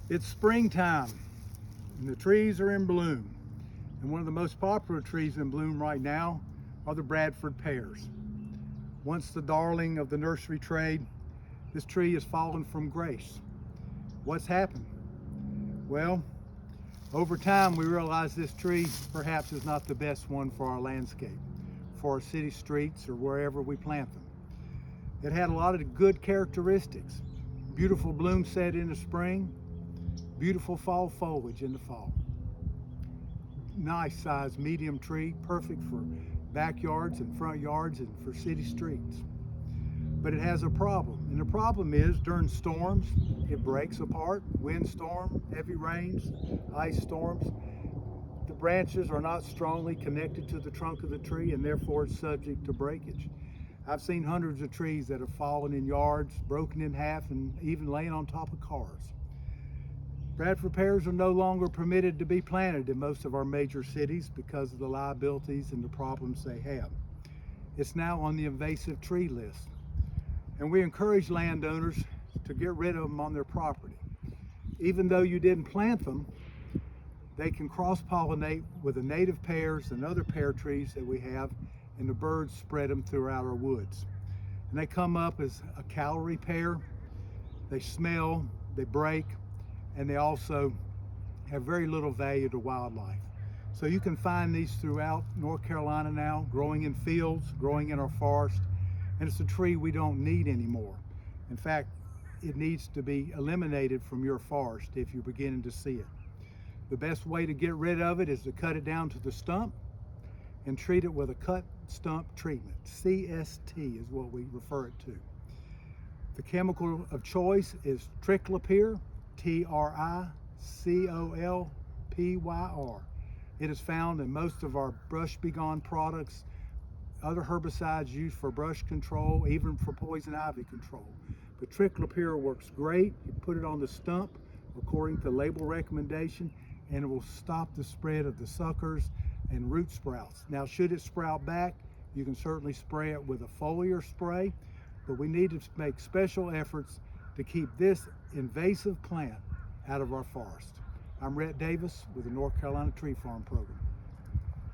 It's springtime and the trees are in bloom. And one of the most popular trees in bloom right now are the Bradford pears. Once the darling of the nursery trade, this tree has fallen from grace. What's happened? Well, over time we realized this tree perhaps is not the best one for our landscape, for our city streets or wherever we plant them. It had a lot of good characteristics. Beautiful bloom set in the spring, beautiful fall foliage in the fall. Nice sized medium tree, perfect for backyards and front yards and for city streets. But it has a problem, and the problem is during storms it breaks apart. Windstorm, heavy rains, ice storms, the branches are not strongly connected to the trunk of the tree and therefore it's subject to breakage. I've seen hundreds of trees that have fallen in yards, broken in half, and even laying on top of cars. Bradford pears are no longer permitted to be planted in most of our major cities because of the liabilities and the problems they have. It's now on the invasive tree list. And we encourage landowners to get rid of them on their property. Even though you didn't plant them, they can cross-pollinate with the native pears and other pear trees that we have, and the birds spread them throughout our woods. And they come up as a calorie pear. They smell, they break, and they also have very little value to wildlife. So you can find these throughout North Carolina now, growing in fields, growing in our forest, and it's a tree we don't need anymore. In fact, it needs to be eliminated from your forest if you're beginning to see it. The best way to get rid of it is to cut it down to the stump and treat it with a cut stump treatment. CST is what we refer it to. The chemical of choice is triclopyr, TRICOLPYR. It is found in most of our brush begone products, other herbicides used for brush control, even for poison ivy control. But triclopyr works great. You put it on the stump according to label recommendation, and it will stop the spread of the suckers and root sprouts. Now, should it sprout back, you can certainly spray it with a foliar spray, but we need to make special efforts to keep this invasive plant out of our forest. I'm Rhett Davis with the North Carolina Tree Farm Program.